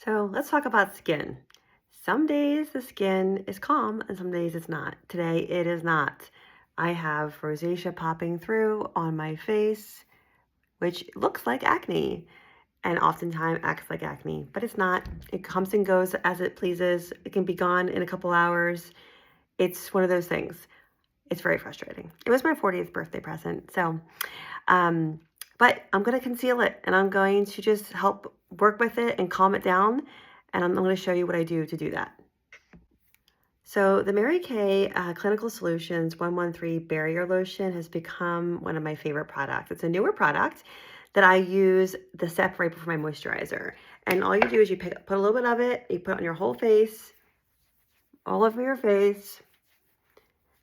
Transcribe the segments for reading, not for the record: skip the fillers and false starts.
So let's talk about skin. Some days the skin is calm and some days it's not. Today it is not. I have rosacea popping through on my face, which looks like acne and oftentimes acts like acne, but it's not. It comes and goes as it pleases. It can be gone in a couple hours. It's one of those things. It's very frustrating. It was my 40th birthday present. Um, but I'm going to conceal it and I'm going to just help work with it and calm it down. And I'm going to show you what I do to do that. So the Mary Kay Clinical Solutions 113 Barrier Lotion has become one of my favorite products. It's a newer product that I use the step right before my moisturizer. And all you do is you put a little bit of it, you put it on your whole face, all over your face,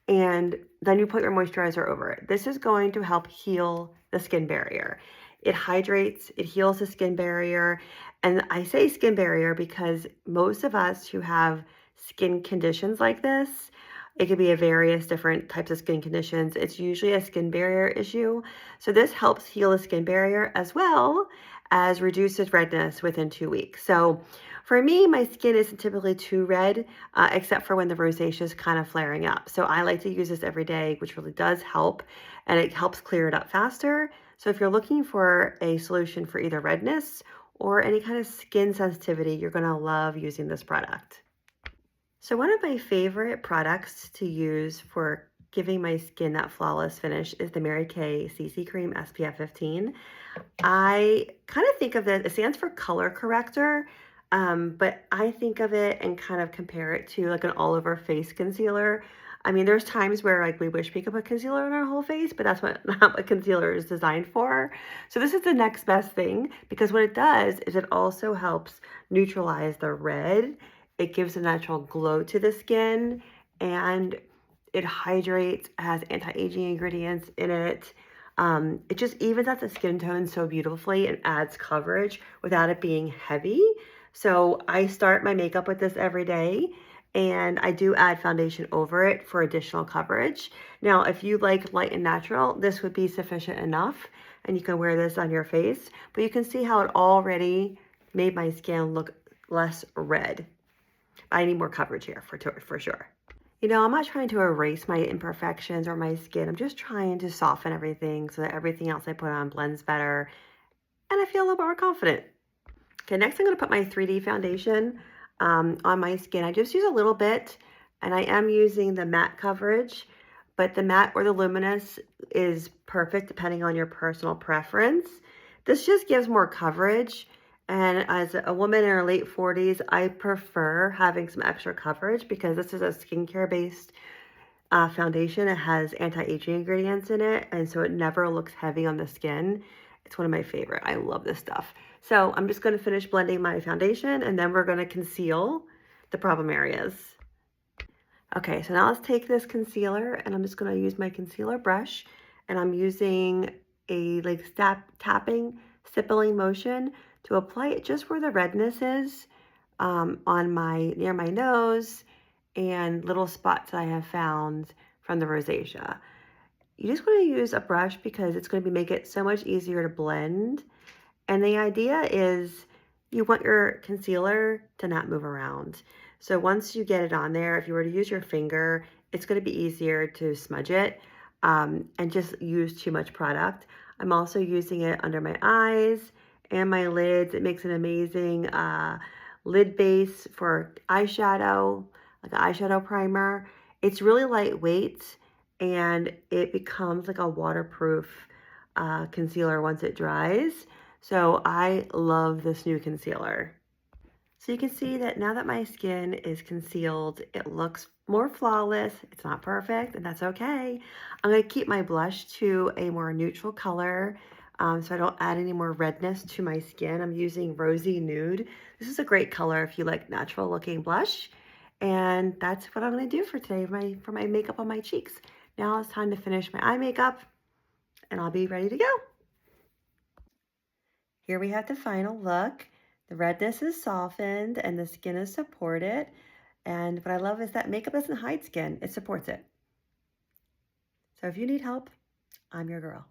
and then you put your moisturizer over it. This is going to help heal the skin barrier. It hydrates, it heals the skin barrier. And I say skin barrier because most of us who have skin conditions like this, it could be a various different types of skin conditions. It's usually a skin barrier issue. So this helps heal the skin barrier as well as reduces redness within 2 weeks. So for me, my skin isn't typically too red, except for when the rosacea is kind of flaring up. So I like to use this every day, which really does help, and it helps clear it up faster. So if you're looking for a solution for either redness or any kind of skin sensitivity, you're gonna love using this product. So one of my favorite products to use for giving my skin that flawless finish is the Mary Kay CC Cream SPF 15. I kind of think of it stands for color corrector, but I think of it and kind of compare it to like an all-over face concealer. I mean, there's times where like we wish we could put concealer on our whole face, but that's not what concealer is designed for. So this is the next best thing because what it does is it also helps neutralize the red. It gives a natural glow to the skin and it hydrates, has anti-aging ingredients in it. It just evens out the skin tone so beautifully and adds coverage without it being heavy. So I start my makeup with this every day and I do add foundation over it for additional coverage. Now, if you like light and natural, this would be sufficient enough and you can wear this on your face, but you can see how it already made my skin look less red. I need more coverage here for sure. You know, I'm not trying to erase my imperfections or my skin. I'm just trying to soften everything so that everything else I put on blends better and I feel a little bit more confident. Okay, next I'm going to put my 3D foundation on my skin. I just use a little bit and I am using the matte coverage, but the matte or the luminous is perfect depending on your personal preference. This just gives more coverage. And as a woman in her late 40s, I prefer having some extra coverage because this is a skincare based foundation. It has anti-aging ingredients in it, and so it never looks heavy on the skin. It's one of my favorite. I love this stuff. So I'm just going to finish blending my foundation, and then we're going to conceal the problem areas. Okay, so now let's take this concealer, and I'm just going to use my concealer brush, and I'm using a like tapping, stippling motion to apply it just where the redness is on near my nose and little spots that I have found from the rosacea. You just want to use a brush because it's going to make it so much easier to blend. And the idea is you want your concealer to not move around. So once you get it on there, if you were to use your finger, it's going to be easier to smudge it and just use too much product. I'm also using it under my eyes and my lids. It makes an amazing lid base for eyeshadow, like an eyeshadow primer. It's really lightweight and it becomes like a waterproof concealer once it dries. So I love this new concealer. So you can see that now that my skin is concealed, it looks more flawless. It's not perfect, and that's okay. I'm going to keep my blush to a more neutral color so I don't add any more redness to my skin. I'm using Rosy Nude. This is a great color if you like natural looking blush. And that's what I'm going to do for today for my makeup on my cheeks. Now it's time to finish my eye makeup, and I'll be ready to go. Here we have the final look. The redness is softened and the skin is supported. And what I love is that makeup doesn't hide skin, it supports it. So if you need help, I'm your girl.